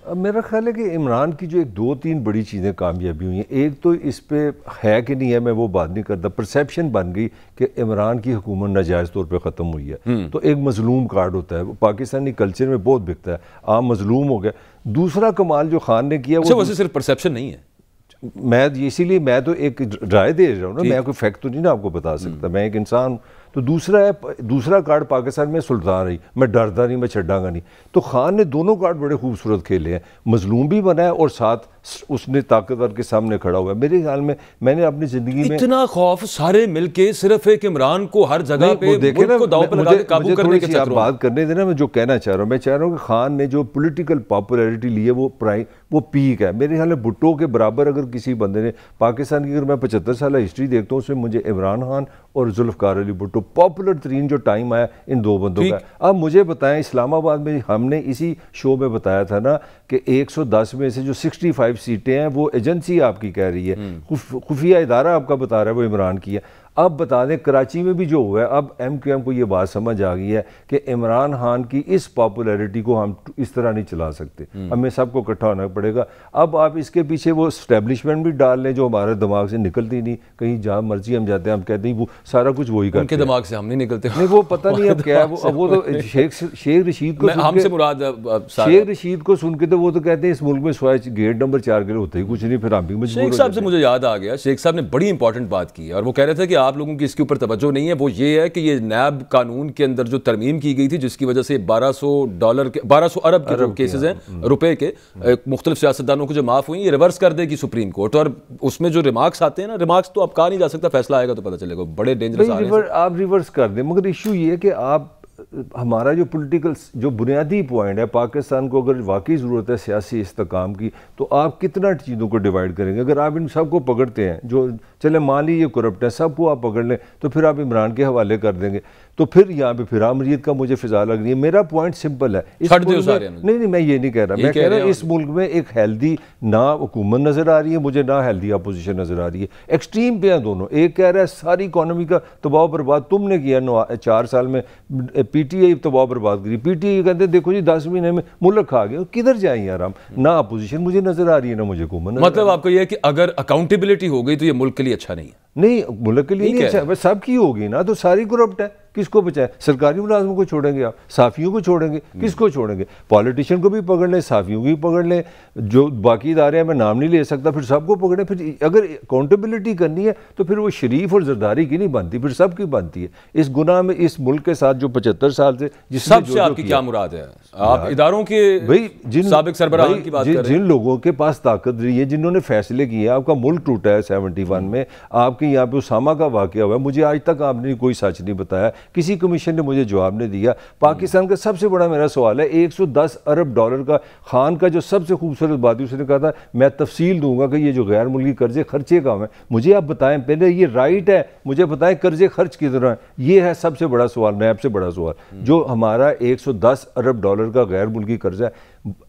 C: अब मेरा ख्याल है कि इमरान की जो एक 2-3 बड़ी चीज़ें कामयाबी हुई हैं। एक तो इस पे है कि नहीं है, मैं वो बात नहीं करता, परसेप्शन बन गई कि इमरान की हुकूमत नाजायज़ तौर पे ख़त्म हुई है। तो एक मजलूम कार्ड होता है, वो पाकिस्तानी कल्चर में बहुत बिकता है, आप मजलूम हो गया। दूसरा कमाल जो खान ने किया वो
A: वैसे सिर्फ परसेप्शन नहीं है,
C: मैं इसीलिए मैं तो एक राय दे रहा हूँ ना, मैं कोई फैक्ट तो नहीं ना आपको बता सकता, मैं एक इंसान। तो दूसरा कार्ड पाकिस्तान में सुल्तान रही, मैं डरदा नहीं, मैं छड्डांगा नहीं। तो खान ने दोनों कार्ड बड़े खूबसूरत खेले हैं, मजलूम भी बना है और साथ उसने ताकतवर के सामने खड़ा हुआ है। मेरे ख्याल में मैंने अपनी जिंदगी में
A: इतना खौफ सारे मिलके सिर्फ एक इमरान को हर जगह पे मुल्क को दांव पे लगा के काबू करने के चक्कर में।
C: बात करने देना, मैं जो कहना चाह रहा हूँ, मैं चाह रहा हूँ कि खान ने जो पॉलिटिकल पॉपुलैरिटी ली है वो पीक है। मेरे ख्याल में भुट्टो के बराबर अगर किसी बंदे ने पाकिस्तान की, अगर मैं 75 साल हिस्ट्री देखता हूँ, उसमें मुझे इमरान खान और जुल्फ़िकार अली भुट्टो पॉपुलर तरीन जो टाइम आया इन दो बंदों का। अब मुझे बताएं, इस्लामाबाद में हमने इसी शो में बताया था ना कि 110 में से जो 65 सीटें हैं वो एजेंसी आपकी कह रही है, खुफिया इदारा आपका बता रहा है वो इमरान की है। अब बता दें कराची में भी जो हुआ है, अब MQM को ये बात समझ आ गई है कि इमरान खान की इस पॉपुलैरिटी को हम इस तरह नहीं चला सकते, हमें सबको इकट्ठा होना पड़ेगा। अब आप इसके पीछे वो स्टैब्लिशमेंट भी डाल लें जो हमारे दिमाग से निकलती नहीं, कहीं जहाँ मर्जी हम जाते हैं हम कहते हैं वो सारा कुछ वही करते हैं,
A: उनके दिमाग से हम नहीं निकलते।
C: नहीं, वो पता नहीं अब क्या है, वो तो शेख रशीद को
A: हमसे मुराद
C: शेख रशीद को सुन के तो वो तो कहते हैं इस मुल्क में स्वाय गेट नंबर 4 के लिए होते ही कुछ नहीं, फिर हम भी मजबूर।
A: शेख साहब से मुझे याद आ गया, शेख साहब ने बड़ी इंपॉर्टेंट बात की है और वो कह रहे थे कि आप लोगों की इसके ऊपर तवज्जो नहीं है। वो ये है कि ये नैब कानून के अंदर जो तरमीम की गई थी जिसकी वजह से 1200 अरब के जो केसेस हैं रुपए के मुख्तलिफ सियासतदानों को जो माफ हुई, ये रिवर्स कर देगी सुप्रीम कोर्ट। और उसमें जो रिमार्क्स आते हैं ना, रिमार्क्स तो अब कहा नहीं जा सकता, फैसला आएगा तो पता चलेगा, बड़े डेंजरस आ रहे हैं।
C: आप रिवर्स कर दें, मगर इशू ये है कि आप हमारा जो पॉलिटिकल जो बुनियादी पॉइंट है, पाकिस्तान को अगर वाकई ज़रूरत है सियासी इस्तेकाम की, तो आप कितना चीज़ों को डिवाइड करेंगे? अगर आप इन सबको पकड़ते हैं, जो चले मान लीजिए करप्ट है, सबको आप पकड़ लें, तो फिर आप इमरान के हवाले कर देंगे, तो फिर यहाँ पे फिर अमरीत का मुझे फिजा लग रही है। मेरा पॉइंट सिंपल है, नहीं मैं ये नहीं कह रहा, मैं कह रहा हूँ इस मुल्क में एक हेल्दी ना हुकूमत नज़र आ रही है मुझे, ना हेल्दी अपोजिशन नज़र आ रही है, एक्सट्रीम पे हैं दोनों। एक कह रहा है सारी इकॉनमी का तबाह बर्बाद तुमने किया 4 साल में, PTI तबाह बर्बाद करी, PTI कहते हैं देखो जी 10 महीने में मुल्क खा गए, किधर जाएं यार हम? ना अपोजिशन मुझे नजर आ रही है ना मुझे हुकूमत।
A: मतलब आपको यह है कि अगर अकाउंटेबिलिटी हो गई तो ये मुल्क के लिए अच्छा नहीं है।
C: नहीं, मुल्क के लिए नहीं अच्छा, सबकी होगी ना, तो सारी करप्ट है, किसको बचाए? सरकारी मुलाजमों को छोड़ेंगे आप, साफियों को छोड़ेंगे, किसको छोड़ेंगे? पॉलिटिशियन को भी पकड़ लें, साफियों को भी पकड़ लें, जो बाकी इदारे हैं मैं नाम नहीं ले सकता, फिर सबको पकड़े। फिर अगर अकाउंटेबिलिटी करनी है तो फिर वो शरीफ और जरदारी की नहीं बनती, फिर सबकी बनती है। इस गुनाह में इस मुल्क के साथ जो 75 साल से
A: सबसे आपकी क्या मुराद है? आप इदारों के भाई साबिक सरबराहान की बात कर रहे हैं,
C: जिन लोगों के पास ताकत रही है, जिन्होंने फैसले किए, आपका मुल्क टूटा है 71 में, आपके यहाँ पे उसामा का वाकया हुआ है, मुझे आज तक आपने कोई सच नहीं बताया, किसी कमीशन ने मुझे जवाब नहीं दिया। पाकिस्तान का सबसे बड़ा मेरा सवाल है, 110 अरब डॉलर का खान का जो सबसे खूबसूरत बात है, उसने कहा था मैं तफसील दूंगा कि ये जो गैर मुल्की कर्जे खर्चे काम है, मुझे आप बताएं पहले, ये राइट है, मुझे बताएं कर्जे खर्च की तरह है, ये है सबसे बड़ा सवाल, नैब से बड़ा सवाल। जो हमारा 110 अरब डॉलर का गैर मुल्की कर्जा है,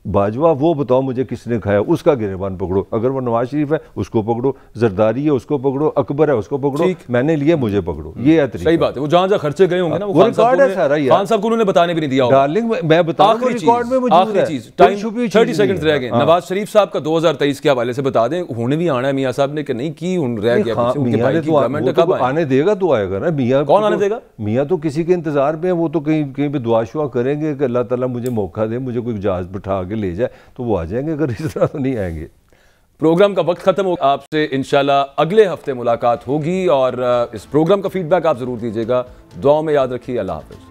C: बाजवा वो बताओ मुझे किसने खाया, उसका गिरेबान पकड़ो। अगर वो नवाज शरीफ है उसको पकड़ो, जरदारी है उसको पकड़ो, अकबर है उसको पकड़ो, मैंने लिया मुझे पकड़ो। ये है तरीका।
A: सही बात है। वो जहां जहां खर्चे गए होंगे ना,
C: वो रिकॉर्ड है सारा।
A: खान साहब को उन्होंने बताने भी नहीं दिया।
C: डार्लिंग मैं बता रहा हूं रिकॉर्ड में मौजूद है।
A: 30 सेकंड रह गए। नवाज शरीफ साहब का 2023 के हवाले से बता दें, उन्होंने भी आना है मियां साहब ने कि नहीं की, रह गया उनके भाई की गवर्नमेंट कब
C: आने देगा तो आएगा ना। मियां
A: कौन आने देगा?
C: मियां तो किसी के इंतजार में है, वो तो कहीं कहीं पे दुआ शुआ करेंगे कि अल्लाह ताला मुझे मौका दे, मुझे कोई जहाज बिठा के ले जाए तो वो आ जाएंगे, अगर इस तरह तो नहीं आएंगे।
A: प्रोग्राम का वक्त खत्म हो, आपसे इंशाल्लाह अगले हफ्ते मुलाकात होगी और इस प्रोग्राम का फीडबैक आप जरूर दीजिएगा। दुआओं में याद रखिए। अल्लाह हाफिज।